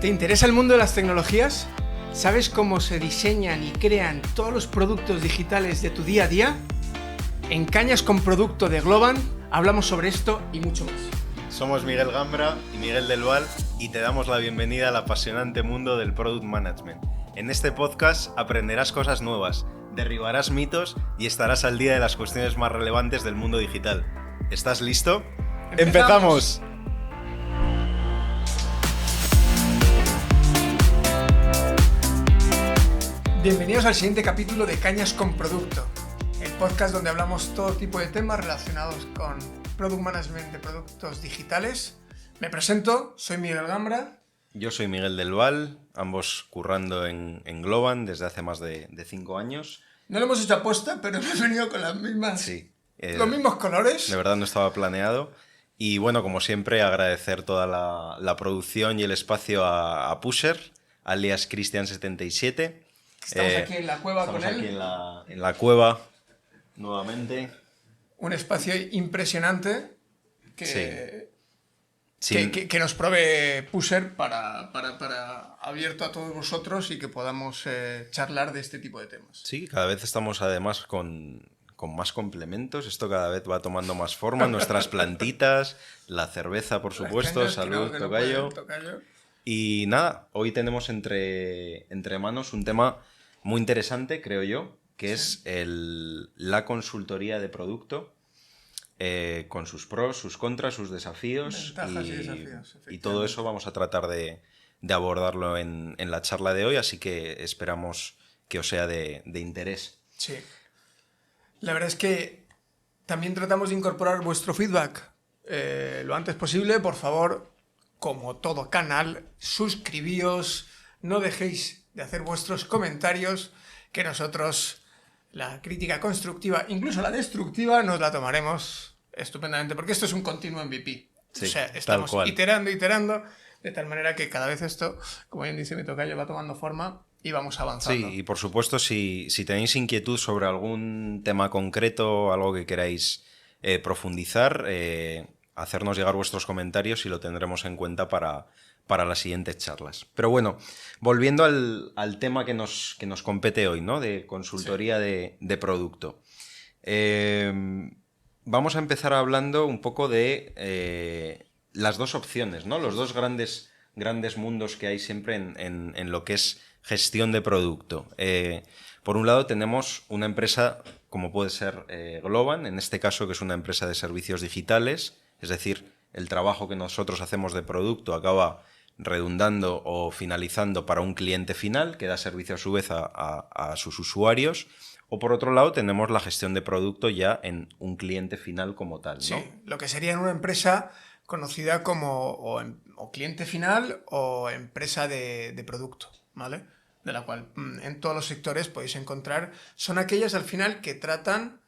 ¿Te interesa el mundo de las tecnologías? ¿Sabes cómo se diseñan y crean todos los productos digitales de tu día a día? En Cañas con Producto de Globan hablamos sobre esto y mucho más. Somos Miguel Gambra y Miguel del Val y te damos la bienvenida al apasionante mundo del Product Management. En este podcast aprenderás cosas nuevas, derribarás mitos y estarás al día de las cuestiones más relevantes del mundo digital. ¿Estás listo? ¡Empezamos! Bienvenidos al siguiente capítulo de Cañas con Producto, el podcast donde hablamos todo tipo de temas relacionados con Product Management de productos digitales. Me presento, soy Miguel Gambra. Yo soy Miguel del Val, ambos currando en Globan desde hace más de 5 años. No lo hemos hecho aposta, pero hemos venido con las mismas, Sí, los mismos colores. De verdad no estaba planeado. Y bueno, como siempre, agradecer toda la producción y el espacio a Pusher, alias Cristian77. Estamos aquí en la cueva con él. Estamos aquí en la cueva nuevamente. Un espacio impresionante que, Sí. que nos provee Pusher para abierto a todos vosotros y que podamos charlar de este tipo de temas. Sí, cada vez estamos además con más complementos. Esto cada vez va tomando más forma. Nuestras plantitas, la cerveza, por supuesto. Cañas, Salud, que no tocayo. puede, tocayo. Y nada, hoy tenemos entre manos un tema muy interesante, creo yo, que es la consultoría de producto, con sus pros, sus contras, sus desafíos. Ventajas y desafíos, y todo eso vamos a tratar de abordarlo en la charla de hoy, así que esperamos que os sea de interés. Sí. La verdad es que también tratamos de incorporar vuestro feedback lo antes posible. Por favor, como todo canal, suscribíos, no dejéis de hacer vuestros comentarios, que nosotros la crítica constructiva, incluso la destructiva, nos la tomaremos estupendamente, porque esto es un continuo MVP. Sí, o sea, estamos tal cual. iterando, de tal manera que cada vez esto, como bien dice mi tocayo, va tomando forma y vamos avanzando. Sí, y por supuesto, si tenéis inquietud sobre algún tema concreto, algo que queráis profundizar, hacernos llegar vuestros comentarios y lo tendremos en cuenta para las siguientes charlas. Pero bueno, volviendo al tema que nos compete hoy, ¿no? De consultoría de producto. Vamos a empezar hablando un poco de las dos opciones, ¿no? Los dos grandes mundos que hay siempre en lo que es gestión de producto. Por un lado tenemos una empresa como puede ser Globan, en este caso, que es una empresa de servicios digitales, es decir, el trabajo que nosotros hacemos de producto acaba redundando o finalizando para un cliente final que da servicio a su vez a sus usuarios. O por otro lado tenemos la gestión de producto ya en un cliente final como tal, ¿no? Sí, lo que sería en una empresa conocida como o cliente final o empresa de producto, ¿vale? De la cual en todos los sectores podéis encontrar, son aquellas al final que tratan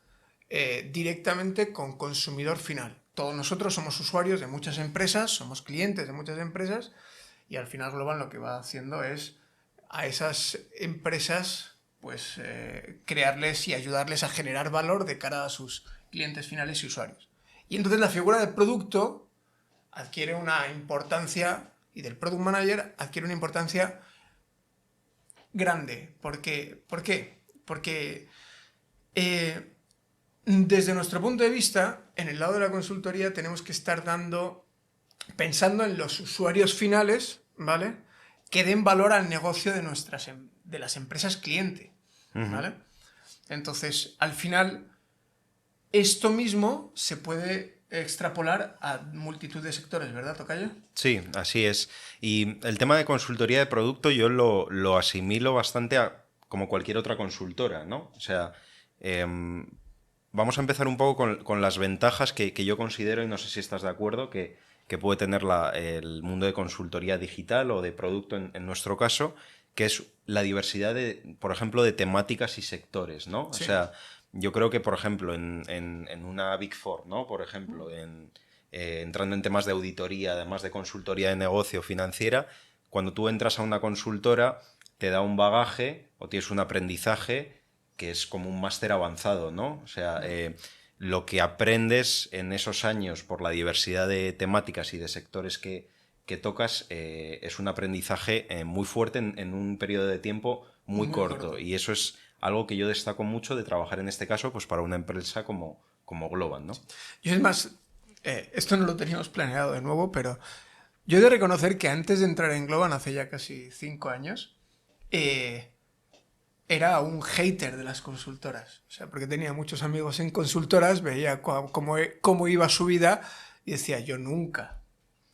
directamente con consumidor final. Todos nosotros somos usuarios de muchas empresas, somos clientes de muchas empresas y al final Globan lo que va haciendo es a esas empresas pues crearles y ayudarles a generar valor de cara a sus clientes finales y usuarios. Y entonces la figura del producto adquiere una importancia, y del Product Manager adquiere una importancia grande. ¿Por qué? Porque desde nuestro punto de vista, en el lado de la consultoría tenemos que estar pensando en los usuarios finales, ¿vale? Que den valor al negocio de las empresas cliente, ¿vale? Entonces, al final, esto mismo se puede extrapolar a multitud de sectores, ¿verdad, tocayo? Sí, así es. Y el tema de consultoría de producto yo lo asimilo bastante a como cualquier otra consultora, ¿no? O sea, vamos a empezar un poco con las ventajas que yo considero, y no sé si estás de acuerdo, que puede tener el mundo de consultoría digital o de producto en nuestro caso, que es la diversidad por ejemplo, de temáticas y sectores, ¿no? Sí. O sea, yo creo que, por ejemplo, en una Big Four, ¿no? Por ejemplo, entrando en temas de auditoría, además de consultoría de negocio financiera, cuando tú entras a una consultora, te da un bagaje o tienes un aprendizaje que es como un máster avanzado, ¿no? O sea, lo que aprendes en esos años por la diversidad de temáticas y de sectores que que tocas es un aprendizaje muy fuerte en un periodo de tiempo muy corto. Y eso es algo que yo destaco mucho de trabajar en este caso pues para una empresa como Globant, ¿no? Yo es más, esto no lo teníamos planeado de nuevo, pero yo he de reconocer que antes de entrar en Globant hace ya casi 5 años, era un hater de las consultoras. O sea, porque tenía muchos amigos en consultoras, veía cómo iba su vida y decía, yo nunca.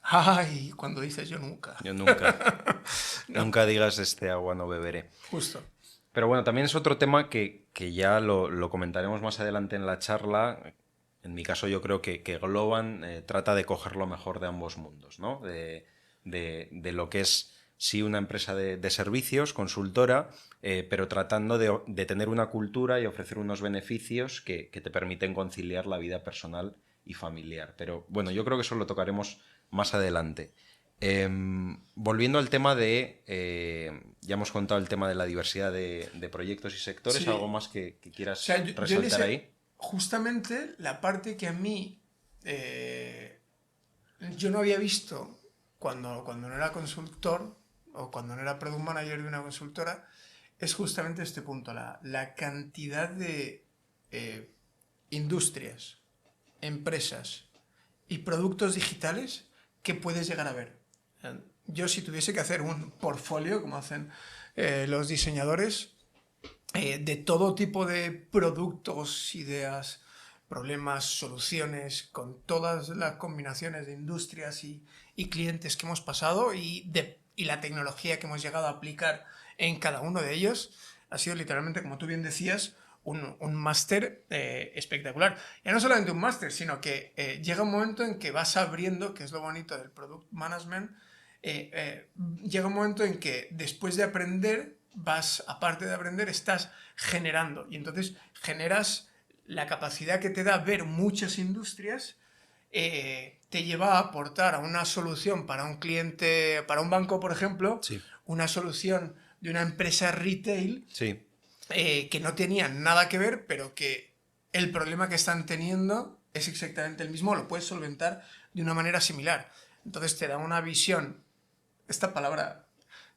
Ay, cuando dices yo nunca. Yo nunca, No, nunca digas este agua no beberé. justo. Pero bueno, también es otro tema que ya lo comentaremos más adelante en la charla. En mi caso yo creo que Globant trata de coger lo mejor de ambos mundos, ¿no? De lo que es, sí, una empresa de servicios, consultora, pero tratando de tener una cultura y ofrecer unos beneficios que te permiten conciliar la vida personal y familiar. Pero bueno, yo creo que eso lo tocaremos más adelante. Volviendo al tema ya hemos contado el tema de la diversidad de proyectos y sectores, Sí. ¿algo más que O quieras sea, yo resaltar ahí? justamente la parte que a mí yo no había visto cuando no era consultor o cuando no era product manager de una consultora, es justamente este punto, la cantidad de eh, industrias, empresas y productos digitales que puedes llegar a ver. Yo si tuviese que hacer un portfolio, como hacen los diseñadores, de todo tipo de productos, ideas, problemas, soluciones, con todas las combinaciones de industrias y clientes que hemos pasado y la tecnología que hemos llegado a aplicar en cada uno de ellos, ha sido literalmente, como tú bien decías, un máster espectacular. Ya no solamente un máster, sino que llega un momento en que vas abriendo, que es lo bonito del product management, llega un momento en que después de aprender, aparte de aprender, estás generando. Y entonces generas la capacidad que te da ver muchas industrias, te lleva a aportar a una solución para un cliente, para un banco, por ejemplo, Sí, una solución de una empresa retail sí. que no tenían nada que ver, pero que el problema que están teniendo es exactamente el mismo, lo puedes solventar de una manera similar. Entonces te da una visión, esta palabra,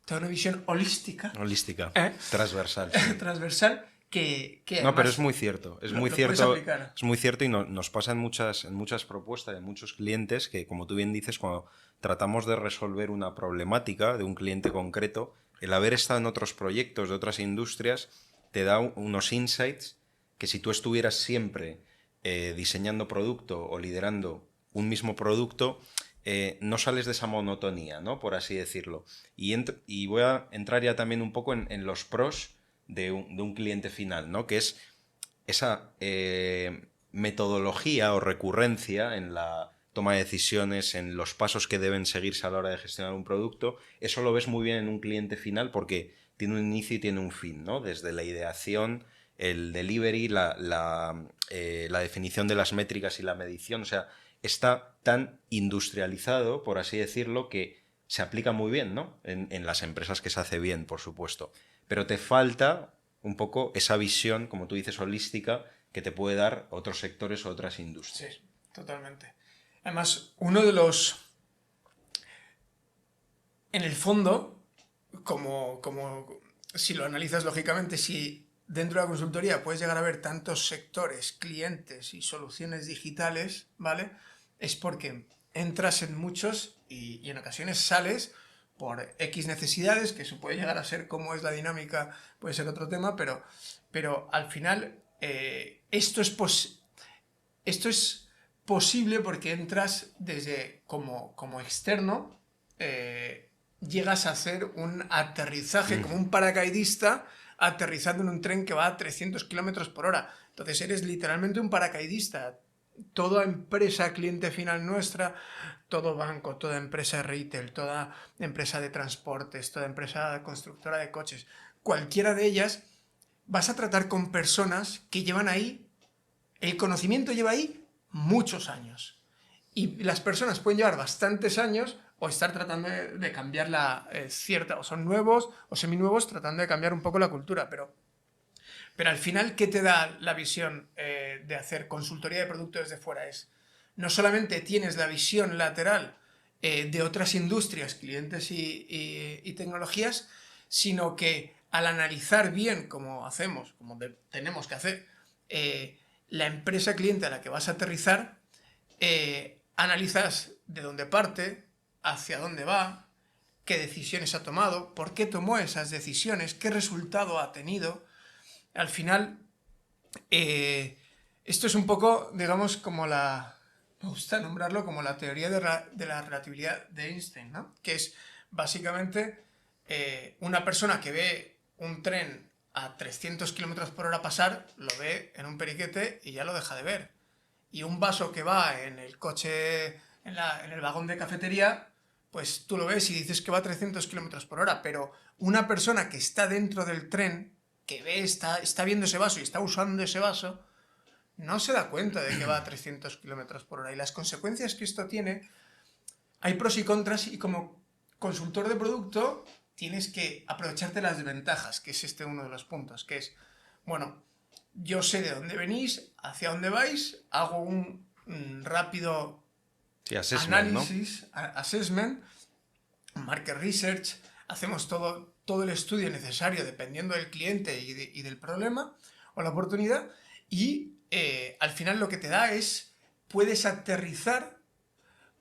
te da una visión holística, Holística, ¿eh? transversal, sí. transversal, que No, pero además es muy cierto, lo puedes aplicar. es muy cierto y nos pasa en muchas propuestas, en muchos clientes que, como tú bien dices, cuando tratamos de resolver una problemática de un cliente concreto, el haber estado en otros proyectos de otras industrias te da unos insights que si tú estuvieras siempre diseñando producto o liderando un mismo producto, no sales de esa monotonía, ¿no? Por así decirlo. Y voy a entrar ya también un poco en los pros de un cliente final, ¿no? Que es esa metodología o recurrencia en la toma de decisiones, en los pasos que deben seguirse a la hora de gestionar un producto. Eso lo ves muy bien en un cliente final porque tiene un inicio y tiene un fin, ¿no? Desde la ideación, el delivery, la definición de las métricas y la medición. O sea, está tan industrializado, por así decirlo, que se aplica muy bien, ¿no? En las empresas que se hace bien, por supuesto. Pero te falta un poco esa visión, como tú dices, holística, que te puede dar otros sectores o otras industrias. Sí, totalmente. Además, uno de los... En el fondo, como si lo analizas lógicamente, si dentro de la consultoría puedes llegar a ver tantos sectores, clientes y soluciones digitales, ¿vale? Es porque entras en muchos y en ocasiones sales por X necesidades, que eso puede llegar a ser cómo es la dinámica, puede ser otro tema, pero al final esto es posible porque entras desde como externo, llegas a hacer un aterrizaje como un paracaidista aterrizando en un tren que va a 300 kilómetros por hora. Entonces eres literalmente un paracaidista. Toda empresa cliente final nuestra, todo banco, toda empresa retail, toda empresa de transportes, toda empresa constructora de coches, cualquiera de ellas, vas a tratar con personas que llevan ahí, el conocimiento lleva ahí muchos años. Y las personas pueden llevar bastantes años o estar tratando de cambiar cierta, o son nuevos o seminuevos tratando de cambiar un poco la cultura, pero al final, ¿qué te da la visión de hacer consultoría de producto desde fuera? Es, no solamente tienes la visión lateral de otras industrias, clientes y tecnologías, sino que al analizar bien, como hacemos, como tenemos que hacer, la empresa cliente a la que vas a aterrizar, analizas de dónde parte, hacia dónde va, qué decisiones ha tomado, por qué tomó esas decisiones, qué resultado ha tenido. Al final, esto es un poco, digamos, como me gusta nombrarlo como la teoría de la relatividad de Einstein, ¿no? Que es básicamente una persona que ve un tren a 300 kilómetros por hora pasar, lo ve en un periquete y ya lo deja de ver. Y un vaso que va en el coche, en el vagón de cafetería, pues tú lo ves y dices que va a 300 kilómetros por hora, pero una persona que está dentro del tren, que ve, está viendo ese vaso y está usando ese vaso, no se da cuenta de que va a 300 kilómetros por hora. Y las consecuencias que esto tiene, hay pros y contras, y como consultor de producto tienes que aprovecharte las desventajas, que es este uno de los puntos, que es, bueno, yo sé de dónde venís, hacia dónde vais, hago un rápido Sí, assessment, ¿no? análisis, assessment, market research, hacemos todo el estudio necesario dependiendo del cliente y del problema o la oportunidad, y al final lo que te da es, puedes aterrizar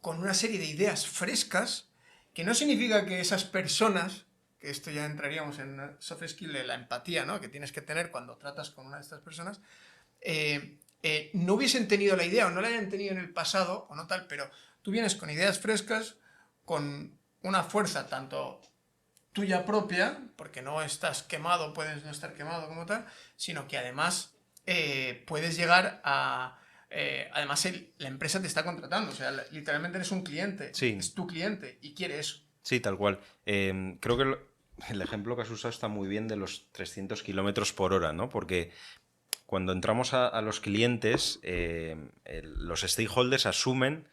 con una serie de ideas frescas, que no significa que esas personas, que esto ya entraríamos en una soft skill de la empatía, ¿no?, que tienes que tener cuando tratas con una de estas personas, no hubiesen tenido la idea o no la hayan tenido en el pasado o no tal, pero tú vienes con ideas frescas, con una fuerza tanto tuya propia, porque no estás quemado, puedes no estar quemado como tal, sino que además puedes llegar a... además la empresa te está contratando, o sea, literalmente eres un cliente, Sí, es tu cliente y quiere eso. sí, tal cual. Creo que el ejemplo que has usado está muy bien de los 300 kilómetros por hora, ¿no? Porque cuando entramos a los clientes, los stakeholders asumen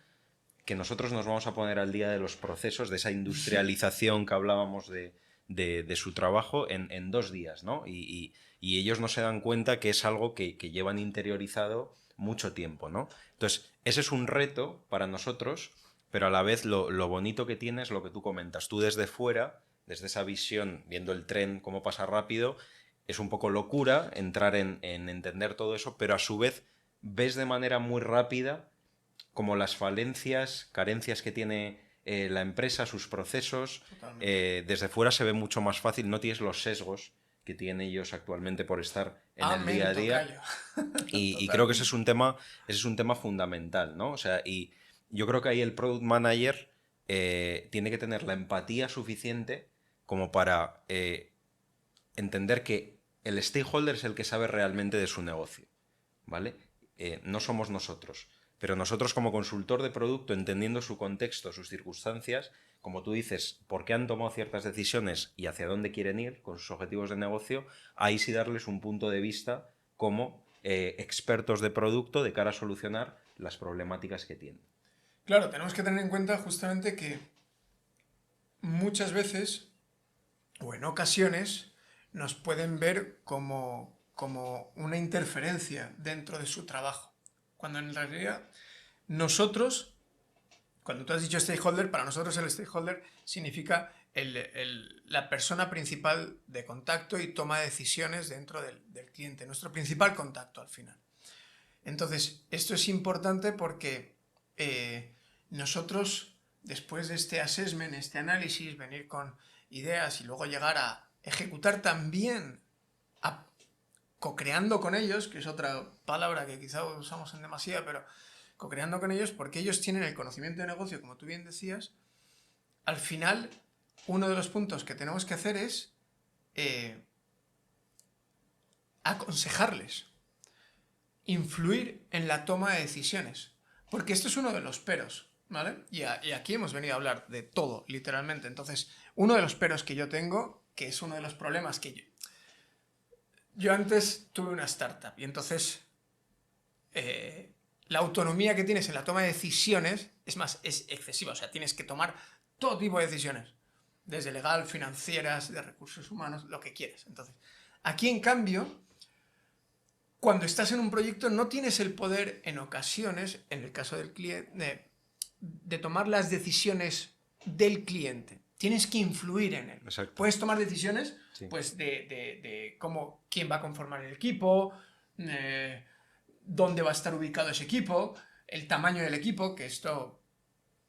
que nosotros nos vamos a poner al día de los procesos, de esa industrialización que hablábamos de su trabajo en 2 días, ¿no? Y ellos no se dan cuenta que es algo que llevan interiorizado mucho tiempo, ¿no? Entonces, ese es un reto para nosotros, pero a la vez lo bonito que tiene es lo que tú comentas. Tú desde fuera, desde esa visión, viendo el tren, cómo pasa rápido, es un poco locura entrar en entender todo eso, pero a su vez ves de manera muy rápida como las falencias, carencias que tiene la empresa, sus procesos. Totalmente. Desde fuera se ve mucho más fácil, no tienes los sesgos que tienen ellos actualmente por estar en el día Amén, a día. tocayo. Y creo que Totalmente. ese es un tema fundamental, ¿no? O sea, y yo creo que ahí el product manager tiene que tener la empatía suficiente como para entender que el stakeholder es el que sabe realmente de su negocio, ¿vale? No somos nosotros. Pero nosotros como consultor de producto, entendiendo su contexto, sus circunstancias, como tú dices, por qué han tomado ciertas decisiones y hacia dónde quieren ir con sus objetivos de negocio, ahí sí darles un punto de vista como expertos de producto de cara a solucionar las problemáticas que tienen. Claro, tenemos que tener en cuenta justamente que muchas veces, o en ocasiones, nos pueden ver como una interferencia dentro de su trabajo. Cuando en realidad nosotros, cuando tú has dicho stakeholder, para nosotros el stakeholder significa la persona principal de contacto y toma de decisiones dentro del cliente, nuestro principal contacto al final. Entonces, esto es importante porque nosotros, después de este assessment, este análisis, venir con ideas y luego llegar a ejecutar también, a, co-creando con ellos, que es otra palabra que quizá usamos en demasía, pero co-creando con ellos, porque ellos tienen el conocimiento de negocio, como tú bien decías, al final, uno de los puntos que tenemos que hacer es aconsejarles, influir en la toma de decisiones. Porque esto es uno de los peros, ¿vale? Y aquí hemos venido a hablar de todo, literalmente. Entonces, uno de los peros que yo tengo, que es uno de los problemas que yo antes tuve una startup y entonces la autonomía que tienes en la toma de decisiones, es más, es excesiva. O sea, tienes que tomar todo tipo de decisiones, desde legal, financieras, de recursos humanos, lo que quieres. Entonces, aquí en cambio, cuando estás en un proyecto no tienes el poder en ocasiones, en el caso del cliente, de tomar las decisiones del cliente. Tienes que influir en él. Exacto. Puedes tomar decisiones, Sí. pues, de cómo, quién va a conformar el equipo, dónde va a estar ubicado ese equipo, el tamaño del equipo, que esto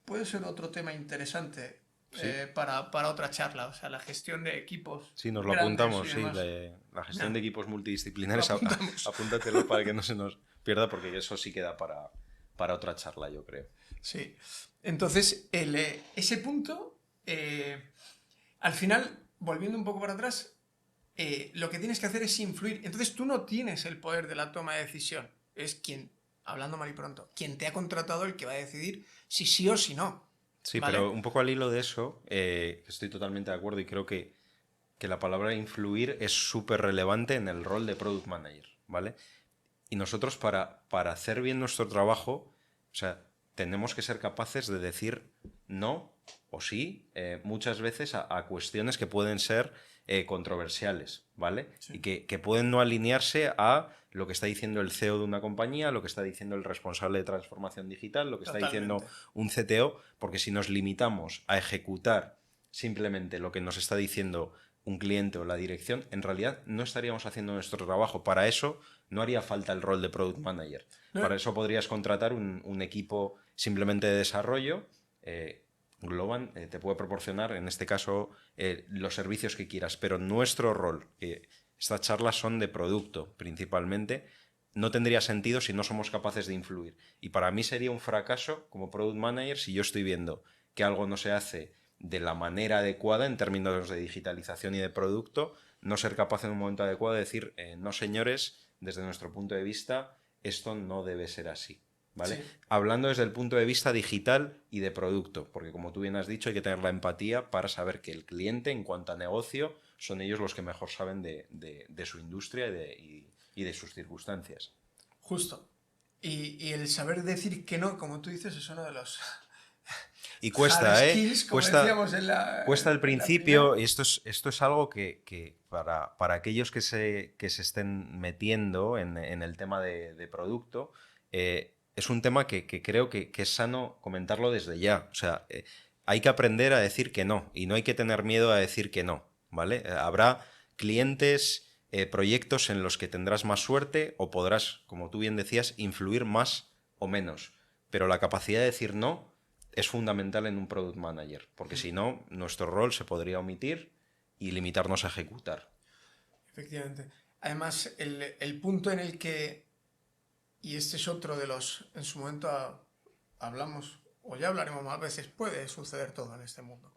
puede ser otro tema interesante Sí. para otra charla, o sea, la gestión de equipos. Sí, nos lo grandes apuntamos, y sí, demás. la gestión de equipos multidisciplinares, Lo apuntamos. apúntatelo para que no se nos pierda, porque eso sí queda para otra charla, yo creo. Sí. Entonces, ese punto, al final, volviendo un poco para atrás, lo que tienes que hacer es influir. Entonces, tú no tienes el poder de la toma de decisión. Es quien, hablando mal y pronto, quien te ha contratado el que va a decidir si sí o si no. Sí, ¿vale? pero un poco al hilo de eso, estoy totalmente de acuerdo y creo que la palabra influir es súper relevante en el rol de Product Manager, ¿vale? Y nosotros para hacer bien nuestro trabajo, o sea, tenemos que ser capaces de decir no o sí muchas veces a cuestiones que pueden ser controversiales, ¿vale? Sí. Y que pueden no alinearse a lo que está diciendo el CEO de una compañía, lo que está diciendo el responsable de transformación digital, lo que está diciendo Totalmente. un CTO, porque si nos limitamos a ejecutar simplemente lo que nos está diciendo un cliente o la dirección, en realidad no estaríamos haciendo nuestro trabajo. Para eso no haría falta el rol de Product Manager. No. Para eso podrías contratar un equipo simplemente de desarrollo. Globan te puede proporcionar, en este caso, los servicios que quieras, pero nuestro rol, que estas charlas son de producto principalmente, no tendría sentido si no somos capaces de influir. Y para mí sería un fracaso como Product Manager si yo estoy viendo que algo no se hace de la manera adecuada en términos de digitalización y de producto, no ser capaz en un momento adecuado de decir, no señores, desde nuestro punto de vista, esto no debe ser así. ¿Vale? Sí. Hablando desde el punto de vista digital y de producto, porque como tú bien has dicho, hay que tener la empatía para saber que el cliente, en cuanto a negocio, son ellos los que mejor saben de su industria y de sus circunstancias. Justo. Y el saber decir que no, como tú dices, es uno de los Y hard cuesta, ¿eh? skills, como decíamos en la, Cuesta al en la principio, primera. y esto es algo que para aquellos que se estén metiendo en el tema de producto, es un tema que creo que es sano comentarlo desde ya. O sea, hay que aprender a decir que no, y no hay que tener miedo a decir que no, ¿vale? Habrá clientes, proyectos en los que tendrás más suerte o podrás, como tú bien decías, influir más o menos. Pero la capacidad de decir no es fundamental en un product manager, porque si no, nuestro rol se podría omitir y limitarnos a ejecutar. Efectivamente. Además, el punto en el que, y este es otro de los, en su momento hablamos, o ya hablaremos más veces, puede suceder todo en este mundo.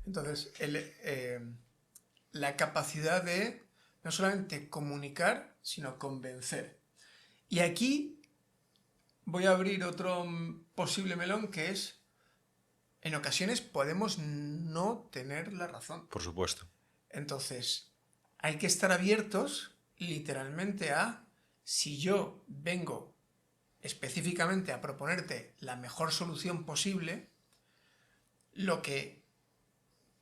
Entonces, la capacidad de no solamente comunicar, sino convencer. Y aquí voy a abrir otro posible melón que es, en ocasiones podemos no tener la razón. Por supuesto. Entonces, hay que estar abiertos literalmente a, si yo vengo específicamente a proponerte la mejor solución posible, lo que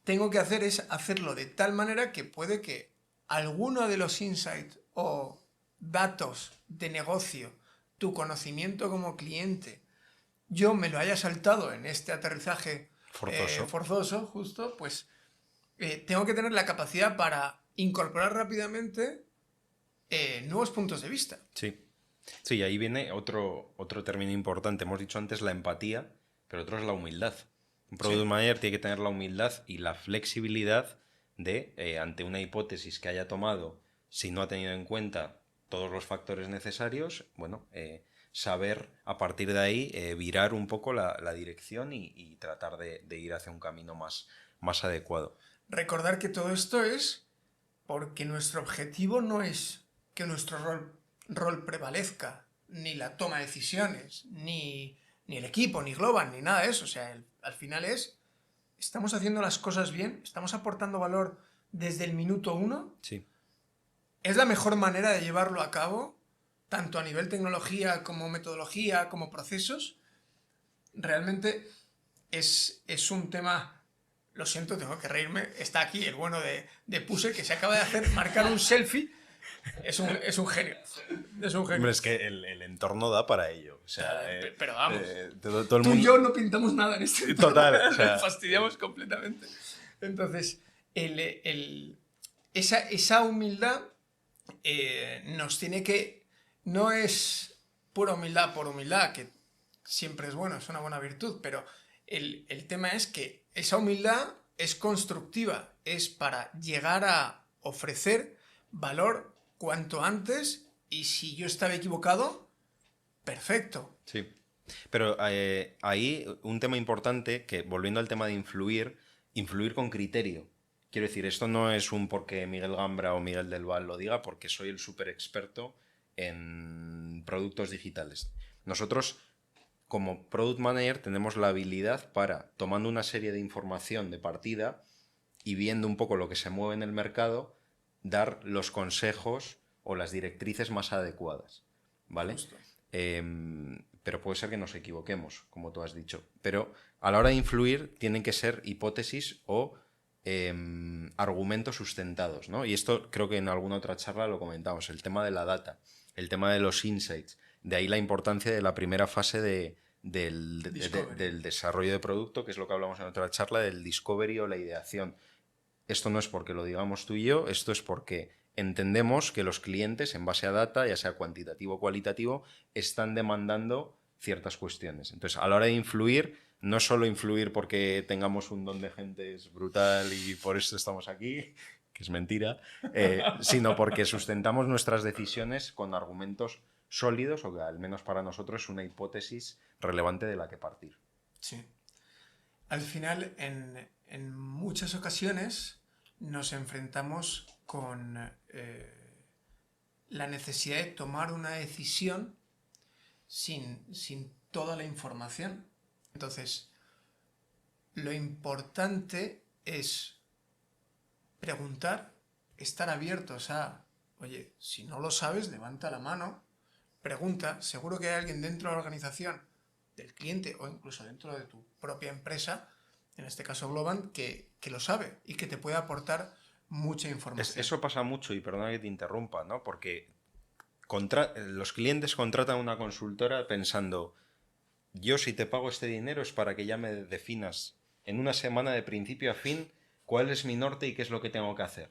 tengo que hacer es hacerlo de tal manera que puede que alguno de los insights o datos de negocio, tu conocimiento como cliente, yo me lo haya saltado en este aterrizaje Forzoso. forzoso, justo, pues tengo que tener la capacidad para incorporar rápidamente nuevos puntos de vista. Sí. Sí, ahí viene otro término importante. Hemos dicho antes la empatía, pero otro es la humildad. Un product Sí. manager tiene que tener la humildad y la flexibilidad de, ante una hipótesis que haya tomado, si no ha tenido en cuenta todos los factores necesarios, bueno, saber a partir de ahí virar un poco la dirección y tratar de ir hacia un camino más adecuado. Recordar que todo esto es porque nuestro objetivo no es que nuestro rol prevalezca, ni la toma de decisiones, ni el equipo, ni Globan, ni nada de eso. O sea, al final es, estamos haciendo las cosas bien, estamos aportando valor desde el minuto uno. Sí. Es la mejor manera de llevarlo a cabo, tanto a nivel tecnología como metodología, como procesos. Realmente es un tema. Lo siento, tengo que reírme. Está aquí el bueno de Puse, que se acaba de hacer marcar un selfie Es un genio. Es un genio. Hombre, es que el entorno da para ello. O sea, Pero vamos, todo el tú y mundo... yo no pintamos nada en este entorno. Total, o sea, Nos fastidiamos completamente. Entonces, esa humildad nos tiene que... No es pura humildad por humildad, que siempre es bueno, es una buena virtud, pero el tema es que esa humildad es constructiva, es para llegar a ofrecer valor cuanto antes y si yo estaba equivocado, perfecto. sí. Pero ahí un tema importante, que volviendo al tema de influir con criterio. Quiero decir, esto no es un porque Miguel Gambra o Miguel del Val lo diga, porque soy el súper experto en productos digitales. Nosotros, como Product Manager, tenemos la habilidad para, tomando una serie de información de partida y viendo un poco lo que se mueve en el mercado, dar los consejos o las directrices más adecuadas. ¿Vale? Justo. Pero puede ser que nos equivoquemos, como tú has dicho. Pero a la hora de influir tienen que ser hipótesis o argumentos sustentados, ¿no? Y esto creo que en alguna otra charla lo comentamos, el tema de la data, el tema de los insights, de ahí la importancia de la primera fase del desarrollo de producto, que es lo que hablamos en otra charla, del discovery o la ideación. Esto no es porque lo digamos tú y yo, esto es porque entendemos que los clientes, en base a data, ya sea cuantitativo o cualitativo, están demandando ciertas cuestiones. Entonces, a la hora de influir, no solo influir porque tengamos un don de gente brutal y por eso estamos aquí, que es mentira, sino porque sustentamos nuestras decisiones con argumentos sólidos, o que al menos para nosotros es una hipótesis relevante de la que partir. Sí. Al final, en muchas ocasiones nos enfrentamos con la necesidad de tomar una decisión sin toda la información. Entonces, lo importante es preguntar, estar abiertos a, oye, si no lo sabes, levanta la mano, pregunta, seguro que hay alguien dentro de la organización, del cliente o incluso dentro de tu propia empresa, en este caso Globant, que lo sabe y que te puede aportar mucha información. Eso pasa mucho, y perdona que te interrumpa, ¿no? Porque los clientes contratan una consultora pensando, yo si te pago este dinero es para que ya me definas en una semana de principio a fin cuál es mi norte y qué es lo que tengo que hacer.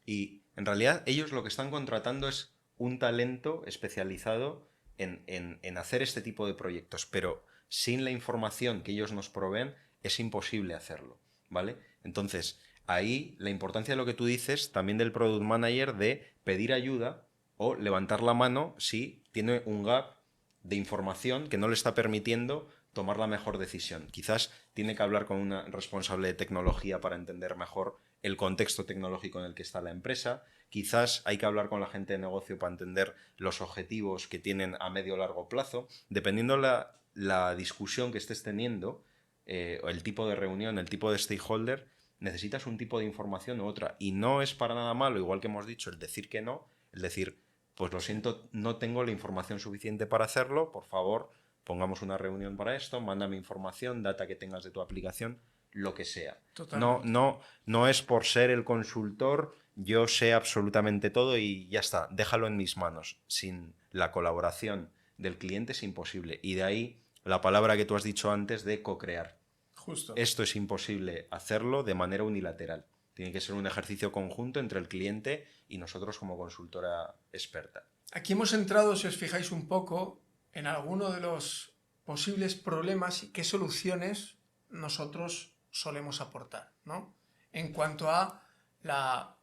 Y en realidad ellos lo que están contratando es un talento especializado en hacer este tipo de proyectos, pero sin la información que ellos nos proveen es imposible hacerlo, ¿vale? Entonces, ahí la importancia de lo que tú dices, también del Product Manager, de pedir ayuda o levantar la mano si tiene un gap de información que no le está permitiendo tomar la mejor decisión. Quizás tiene que hablar con una responsable de tecnología para entender mejor el contexto tecnológico en el que está la empresa. Quizás hay que hablar con la gente de negocio para entender los objetivos que tienen a medio o largo plazo. Dependiendo la discusión que estés teniendo, o el tipo de reunión, el tipo de stakeholder, necesitas un tipo de información u otra. Y no es para nada malo, igual que hemos dicho, el decir que no, el decir, pues lo siento, no tengo la información suficiente para hacerlo, por favor, pongamos una reunión para esto, mándame información, data que tengas de tu aplicación, lo que sea. No es por ser el consultor, yo sé absolutamente todo y ya está, déjalo en mis manos. Sin la colaboración del cliente es imposible. Y de ahí la palabra que tú has dicho antes de co-crear. Justo. Esto es imposible hacerlo de manera unilateral. Tiene que ser un ejercicio conjunto entre el cliente y nosotros como consultora experta. Aquí hemos entrado, si os fijáis un poco, en alguno de los posibles problemas y qué soluciones nosotros solemos aportar, ¿no? En cuanto a la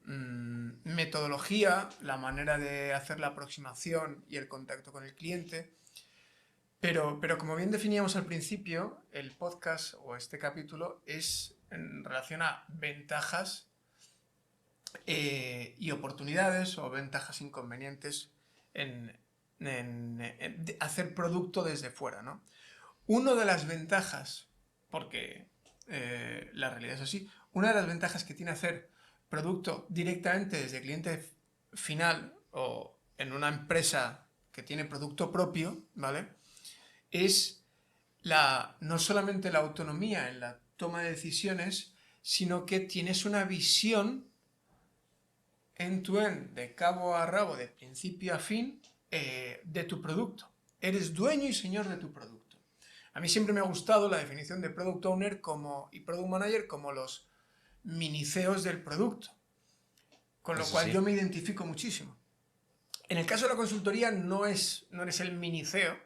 metodología, la manera de hacer la aproximación y el contacto con el cliente. Pero como bien definíamos al principio, el podcast o este capítulo es en relación a ventajas y oportunidades o ventajas inconvenientes en hacer producto desde fuera, ¿no? Una de las ventajas, porque la realidad es así, una de las ventajas que tiene hacer producto directamente desde cliente final o en una empresa que tiene producto propio, ¿vale? Es no solamente la autonomía en la toma de decisiones, sino que tienes una visión end-to-end, de cabo a rabo, de principio a fin, de tu producto. Eres dueño y señor de tu producto. A mí siempre me ha gustado la definición de Product Owner y Product Manager como los mini CEOs del producto, con lo Eso cual sí. yo me identifico muchísimo. En el caso de la consultoría no eres el mini CEO,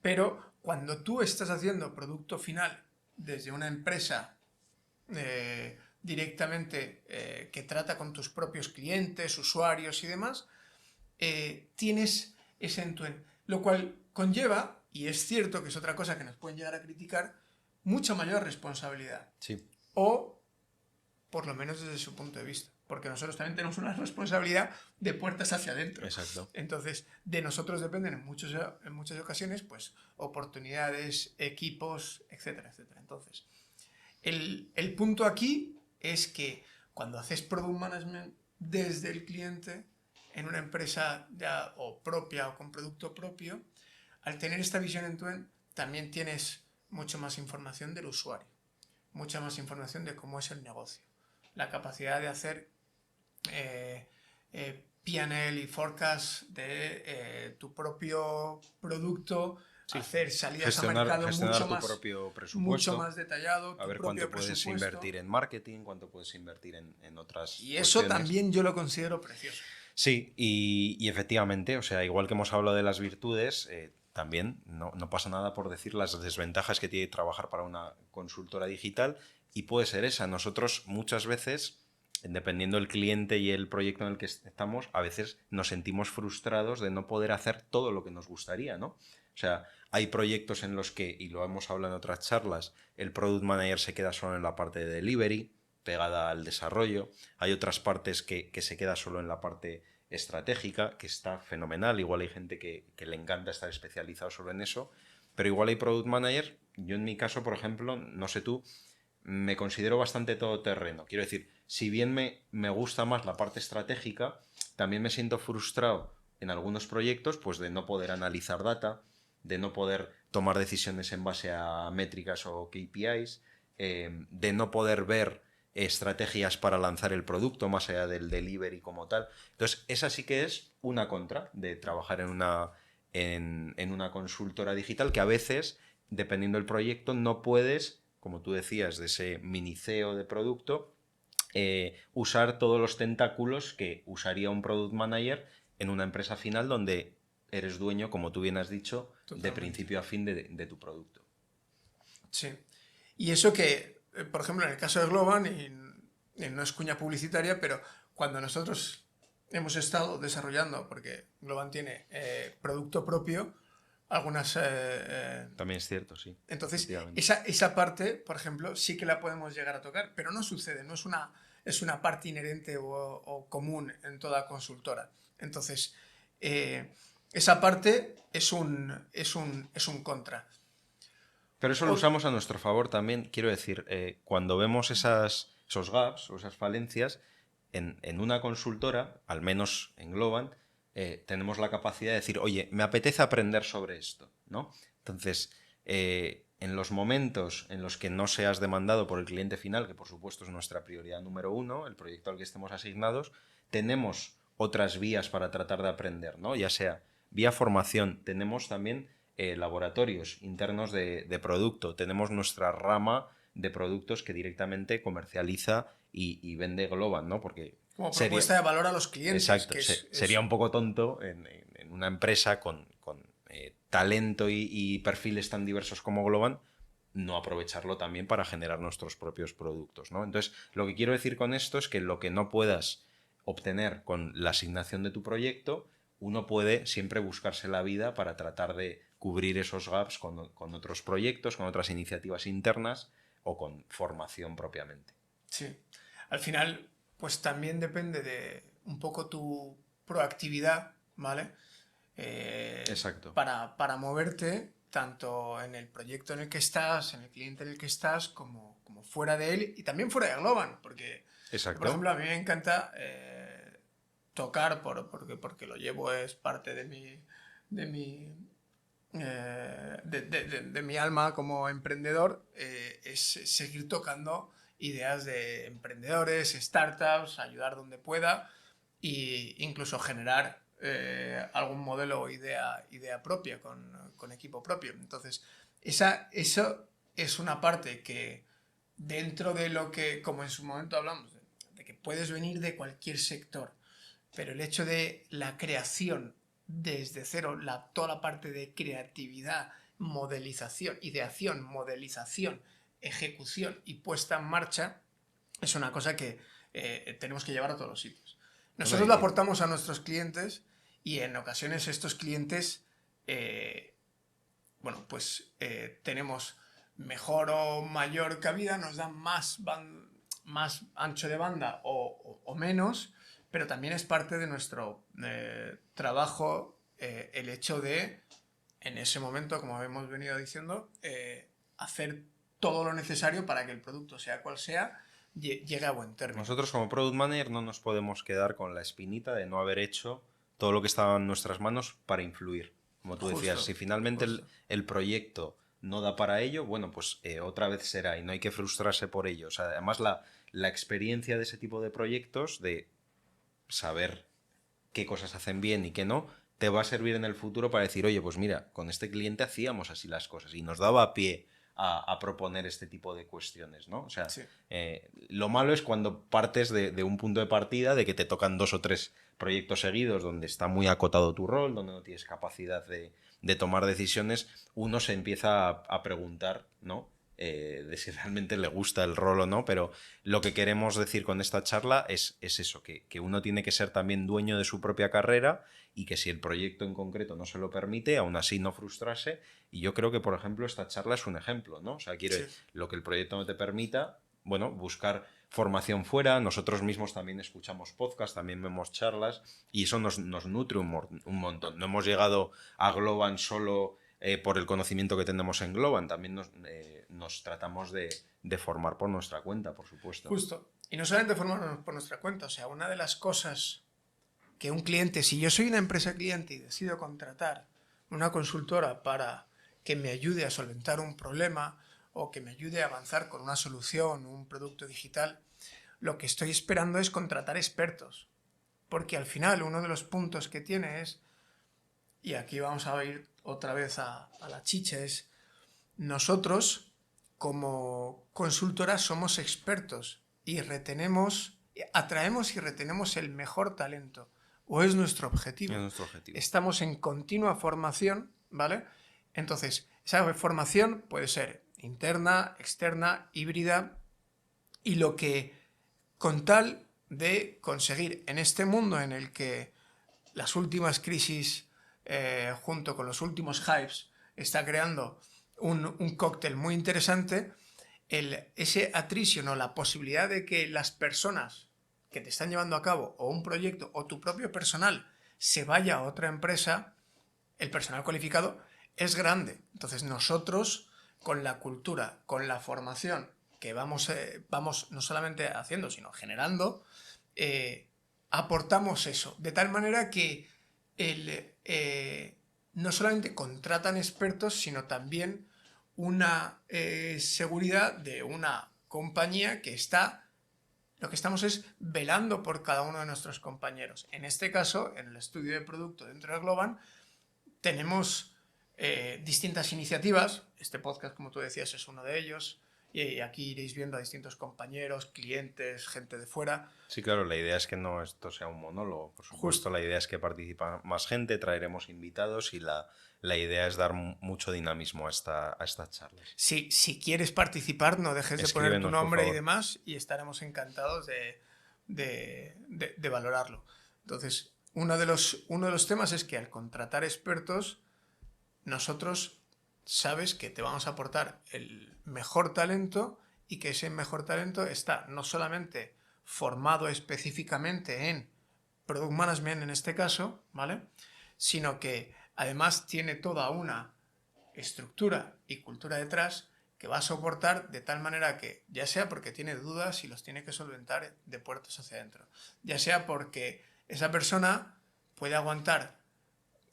pero cuando tú estás haciendo producto final desde una empresa directamente que trata con tus propios clientes, usuarios y demás, tienes ese end-to-end, lo cual conlleva, y es cierto que es otra cosa que nos pueden llegar a criticar, mucha mayor responsabilidad. Sí. O por lo menos desde su punto de vista. Porque nosotros también tenemos una responsabilidad de puertas hacia adentro. Exacto. Entonces, de nosotros dependen en muchas ocasiones, pues, oportunidades, equipos, etcétera, etcétera. Entonces, el punto aquí es que cuando haces product management desde el cliente, en una empresa ya o propia o con producto propio, al tener esta visión en tu también tienes mucho más información del usuario, mucha más información de cómo es el negocio, la capacidad de hacer P&L y forecast de tu propio producto, Sí. hacer salidas a Gestionar, mercado gestionar tu propio mucho presupuesto, más detallado, a tu ver propio cuánto puedes presupuesto. invertir en marketing, cuánto puedes invertir en otras Y eso cuestiones. también yo lo considero precioso. Sí, y efectivamente, o sea, igual que hemos hablado de las virtudes, también no pasa nada por decir las desventajas que tiene trabajar para una consultora digital, y puede ser esa. Nosotros muchas veces, dependiendo del cliente y el proyecto en el que estamos, a veces nos sentimos frustrados de no poder hacer todo lo que nos gustaría, ¿no? O sea, hay proyectos en los que, y lo hemos hablado en otras charlas, el product manager se queda solo en la parte de delivery, pegada al desarrollo. Hay otras partes que se queda solo en la parte estratégica, que está fenomenal. Igual hay gente que le encanta estar especializado solo en eso. Pero igual hay product manager. Yo en mi caso, por ejemplo, no sé tú, me considero bastante todoterreno. Quiero decir, si bien me gusta más la parte estratégica, también me siento frustrado en algunos proyectos pues de no poder analizar data, de no poder tomar decisiones en base a métricas o KPIs, de no poder ver estrategias para lanzar el producto más allá del delivery como tal. Entonces, esa sí que es una contra de trabajar en una consultora digital, que a veces, dependiendo del proyecto, no puedes, como tú decías, de ese miniceo de producto, usar todos los tentáculos que usaría un product manager en una empresa final donde eres dueño, como tú bien has dicho, de Totalmente. principio a fin de tu producto. Sí. Y eso que, por ejemplo, en el caso de Globan, y no es cuña publicitaria, pero cuando nosotros hemos estado desarrollando, porque Globan tiene producto propio, algunas... También es cierto, sí, entonces, efectivamente. esa parte, por ejemplo, sí que la podemos llegar a tocar, pero no sucede, no es una parte inherente o común en toda consultora. Entonces, esa parte es un contra. Pero eso lo O- usamos a nuestro favor también. Quiero decir, cuando vemos esos gaps o esas falencias en una consultora, al menos en Globan, tenemos la capacidad de decir, oye, me apetece aprender sobre esto, ¿no? Entonces, en los momentos en los que no seas demandado por el cliente final, que por supuesto es nuestra prioridad número uno, el proyecto al que estemos asignados, tenemos otras vías para tratar de aprender, ¿no? Ya sea vía formación, tenemos también laboratorios internos de producto, tenemos nuestra rama de productos que directamente comercializa y vende Globan, ¿no? Porque como sería, propuesta de valor a los clientes, exacto, que sería un poco tonto en una empresa con talento y perfiles tan diversos como Globan no aprovecharlo también para generar nuestros propios productos, ¿no? Entonces, lo que quiero decir con esto es que lo que no puedas obtener con la asignación de tu proyecto, uno puede siempre buscarse la vida para tratar de cubrir esos gaps con otros proyectos, con otras iniciativas internas o con formación propiamente. sí. Al final, pues también depende de un poco tu proactividad, ¿vale? Exacto, Para moverte tanto en el proyecto en el que estás, en el cliente en el que estás, como fuera de él y también fuera de Globan, porque, por exacto. ejemplo, a mí me encanta tocar porque lo llevo, es parte de mi, de mi alma como emprendedor, es seguir tocando ideas de emprendedores, startups, ayudar donde pueda e incluso generar algún modelo o idea propia con equipo propio. Entonces, eso es una parte que dentro de lo que, como en su momento hablamos, de que puedes venir de cualquier sector, pero el hecho de la creación desde cero, toda la parte de creatividad, modelización, ideación, modelización, ejecución y puesta en marcha, es una cosa que tenemos que llevar a todos los sitios. Nosotros lo aportamos a nuestros clientes y en ocasiones estos clientes, tenemos mejor o mayor cabida, nos dan más ancho de banda o menos, pero también es parte de nuestro trabajo el hecho de, en ese momento, como hemos venido diciendo, hacer todo lo necesario para que el producto, sea cual sea, llegue a buen término. Nosotros como Product Manager no nos podemos quedar con la espinita de no haber hecho todo lo que estaba en nuestras manos para influir. Como tú decías, si finalmente el proyecto no da para ello, bueno, pues otra vez será y no hay que frustrarse por ello. O sea, además la experiencia de ese tipo de proyectos, de saber qué cosas hacen bien y qué no, te va a servir en el futuro para decir, oye, pues mira, con este cliente hacíamos así las cosas y nos daba pie a proponer este tipo de cuestiones, ¿no? O sea, sí. Lo malo es cuando partes de un punto de partida, de que te tocan 2 o 3 proyectos seguidos donde está muy acotado tu rol, donde no tienes capacidad de tomar decisiones, uno se empieza a preguntar, ¿no? De si realmente le gusta el rol o no, pero lo que queremos decir con esta charla es eso, que uno tiene que ser también dueño de su propia carrera y que si el proyecto en concreto no se lo permite, aún así no frustrarse. Y yo creo que, por ejemplo, esta charla es un ejemplo, ¿no? O sea, lo que el proyecto no te permita, bueno, buscar formación fuera. Nosotros mismos también escuchamos podcasts, también vemos charlas y eso nos nutre un montón. No hemos llegado a Globant solo por el conocimiento que tenemos en Globant, también nos tratamos de formar por nuestra cuenta, por supuesto. Justo. Y no solamente formarnos por nuestra cuenta, o sea, una de las cosas que un cliente, si yo soy una empresa cliente y decido contratar una consultora para que me ayude a solventar un problema o que me ayude a avanzar con una solución, un producto digital, lo que estoy esperando es contratar expertos. Porque al final uno de los puntos que tiene es, y aquí vamos a ir otra vez a la chicha, es nosotros como consultora somos expertos y atraemos y retenemos el mejor talento. O es nuestro objetivo. Es nuestro objetivo. Estamos en continua formación, ¿vale? Entonces, esa formación puede ser interna, externa, híbrida, y lo que, con tal de conseguir en este mundo en el que las últimas crisis, junto con los últimos hypes, está creando un cóctel muy interesante, ese attrition o la posibilidad de que las personas que te están llevando a cabo o un proyecto o tu propio personal se vaya a otra empresa, el personal cualificado es grande. Entonces nosotros, con la cultura, con la formación que vamos no solamente haciendo, sino generando, aportamos eso. De tal manera que no solamente contratan expertos, sino también una seguridad de una compañía que está, lo que estamos es velando por cada uno de nuestros compañeros. En este caso, en el estudio de producto dentro de Globant, tenemos distintas iniciativas. Este podcast, como tú decías, es uno de ellos. Y aquí iréis viendo a distintos compañeros, clientes, gente de fuera. Sí, claro, la idea es que no esto sea un monólogo. Por supuesto, justo. La idea es que participa más gente, traeremos invitados y la idea es dar mucho dinamismo a estas charlas. Si quieres participar, no dejes de poner tu nombre y demás y estaremos encantados de valorarlo. Entonces, uno de los temas es que al contratar expertos, nosotros sabes que te vamos a aportar el mejor talento y que ese mejor talento está no solamente formado específicamente en Product Management en este caso, ¿vale? Sino que además tiene toda una estructura y cultura detrás que va a soportar de tal manera que, ya sea porque tiene dudas y los tiene que solventar de puertas hacia adentro, ya sea porque esa persona puede aguantar,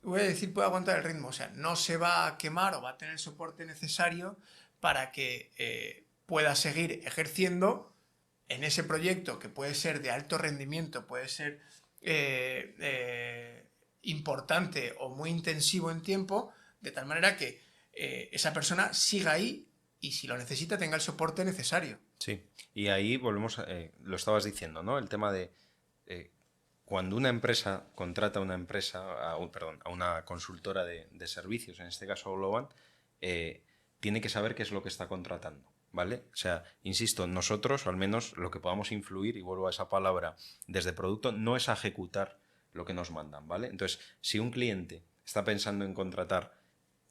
puede aguantar el ritmo, o sea, no se va a quemar o va a tener el soporte necesario para que pueda seguir ejerciendo en ese proyecto que puede ser de alto rendimiento, puede ser importante o muy intensivo en tiempo, de tal manera que esa persona siga ahí y si lo necesita tenga el soporte necesario. Sí, y ahí volvemos, lo estabas diciendo, ¿no? El tema de cuando una empresa contrata a una empresa, perdón, a una consultora de servicios, en este caso Globant, tiene que saber qué es lo que está contratando, ¿vale? O sea, insisto, nosotros, o al menos lo que podamos influir, y vuelvo a esa palabra, desde producto, no es a ejecutar lo que nos mandan, ¿vale? Entonces, si un cliente está pensando en contratar,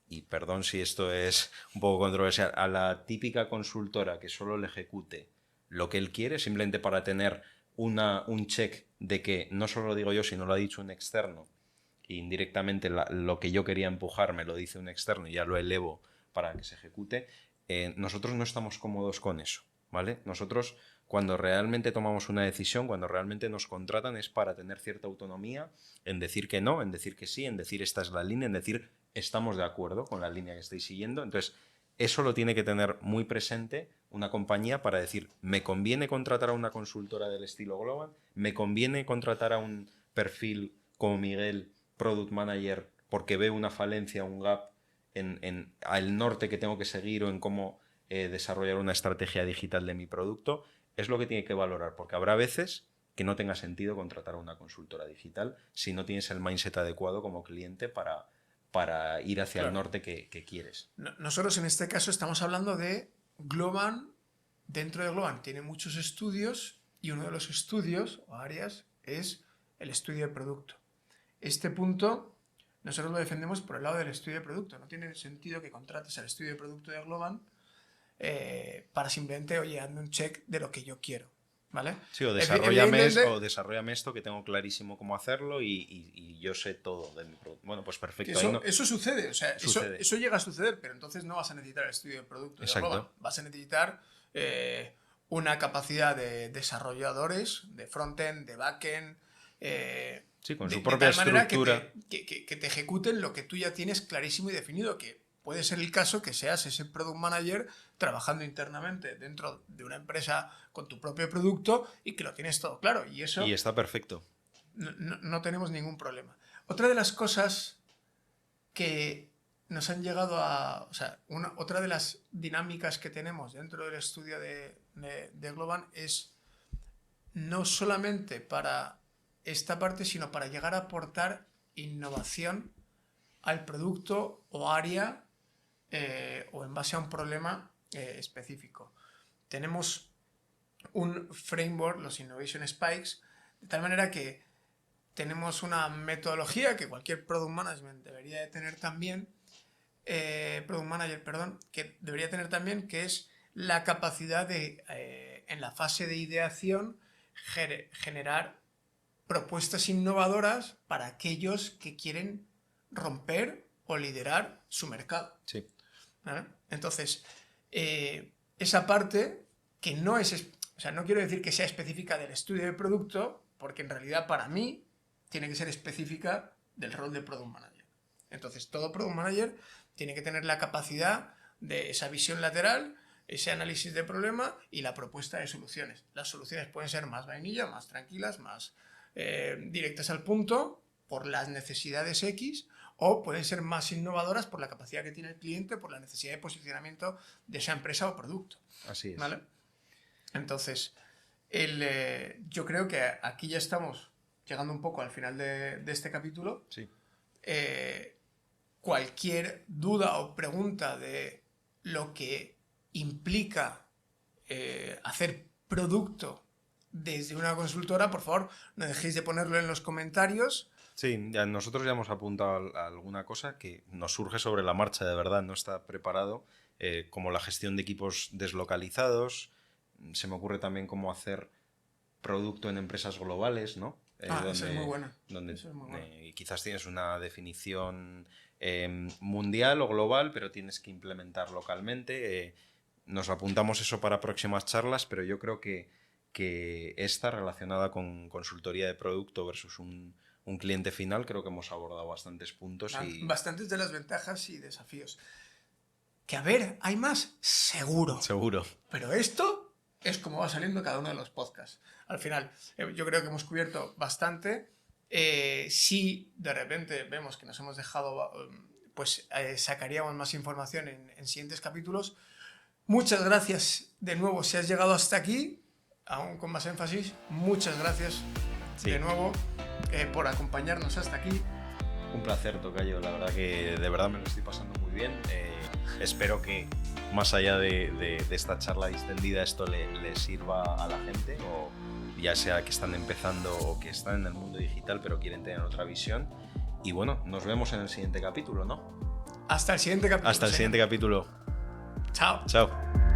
y perdón si esto es un poco controversial, a la típica consultora que solo le ejecute lo que él quiere, simplemente para tener un check de que no solo lo digo yo, sino lo ha dicho un externo, e indirectamente lo que yo quería empujar me lo dice un externo y ya lo elevo para que se ejecute, nosotros no estamos cómodos con eso, ¿vale? Nosotros, cuando realmente tomamos una decisión, cuando realmente nos contratan, es para tener cierta autonomía en decir que no, en decir que sí, en decir esta es la línea, en decir estamos de acuerdo con la línea que estáis siguiendo. Entonces, eso lo tiene que tener muy presente una compañía para decir, me conviene contratar a una consultora del estilo Globant, me conviene contratar a un perfil como Miguel, Product Manager, porque veo una falencia, un gap en al norte que tengo que seguir o en cómo desarrollar una estrategia digital de mi producto, es lo que tiene que valorar, porque habrá veces que no tenga sentido contratar a una consultora digital si no tienes el mindset adecuado como cliente para ir hacia el norte que quieres. Nosotros en este caso estamos hablando de Globant. Dentro de Globant tiene muchos estudios y uno de los estudios o áreas es el estudio de producto. Este punto nosotros lo defendemos por el lado del estudio de producto. No tiene sentido que contrates al estudio de producto de Globant para simplemente, oye, hazme un check de lo que yo quiero. ¿Vale? Sí, o desarrollame esto que tengo clarísimo cómo hacerlo y yo sé todo de mi producto. Bueno, pues perfecto. Eso sucede, o sea, sucede. Eso llega a suceder, pero entonces no vas a necesitar el estudio de producto de Exacto. Globant. Vas a necesitar una capacidad de desarrolladores, de frontend, de backend, sí, con su propia estructura. Que te ejecuten lo que tú ya tienes clarísimo y definido, que puede ser el caso que seas ese product manager trabajando internamente dentro de una empresa con tu propio producto y que lo tienes todo claro. Y eso... Y está perfecto. No tenemos ningún problema. Otra de las cosas que nos han llegado a... O sea, otra de las dinámicas que tenemos dentro del estudio de Globant es no solamente para esta parte, sino para llegar a aportar innovación al producto o área o en base a un problema específico. Tenemos un framework, los Innovation Spikes, de tal manera que tenemos una metodología que cualquier product management debería de tener también, product manager, perdón, que debería tener también, que es la capacidad de, en la fase de ideación, generar propuestas innovadoras para aquellos que quieren romper o liderar su mercado. Sí. ¿Vale? Entonces, esa parte que no es, o sea, no quiero decir que sea específica del estudio de producto, porque en realidad para mí tiene que ser específica del rol de Product Manager. Entonces, todo Product Manager tiene que tener la capacidad de esa visión lateral, ese análisis de problema y la propuesta de soluciones. Las soluciones pueden ser más vainilla, más tranquilas, más directas al punto, por las necesidades X, o pueden ser más innovadoras por la capacidad que tiene el cliente, por la necesidad de posicionamiento de esa empresa o producto. Así es. ¿Vale? Entonces, yo creo que aquí ya estamos llegando un poco al final de este capítulo. Sí. Cualquier duda o pregunta de lo que implica hacer producto desde una consultora, por favor, no dejéis de ponerlo en los comentarios. Sí, nosotros ya hemos apuntado a alguna cosa que nos surge sobre la marcha, de verdad, no está preparado, como la gestión de equipos deslocalizados. Se me ocurre también cómo hacer producto en empresas globales, ¿no? Esa es muy buena. Donde Eso es muy buena. quizás tienes una definición mundial o global, pero tienes que implementar localmente. Nos apuntamos eso para próximas charlas, pero yo creo que esta relacionada con consultoría de producto versus un cliente final, creo que hemos abordado bastantes puntos. Bastantes de las ventajas y desafíos. Que a ver, ¿hay más? Seguro. Seguro. Pero esto es como va saliendo cada uno de los podcasts. Al final, yo creo que hemos cubierto bastante. Si de repente vemos que nos hemos dejado, pues sacaríamos más información en siguientes capítulos. Muchas gracias de nuevo si has llegado hasta aquí, aún con más énfasis. Muchas gracias de nuevo por acompañarnos hasta aquí. Un placer, tocayo, la verdad que de verdad me lo estoy pasando muy bien. Espero que más allá de esta charla distendida esto le sirva a la gente, o ya sea que están empezando o que están en el mundo digital pero quieren tener otra visión. Y bueno, nos vemos en el siguiente capítulo, ¿no? Hasta el siguiente capítulo. Hasta el siguiente capítulo. Chao. Chao.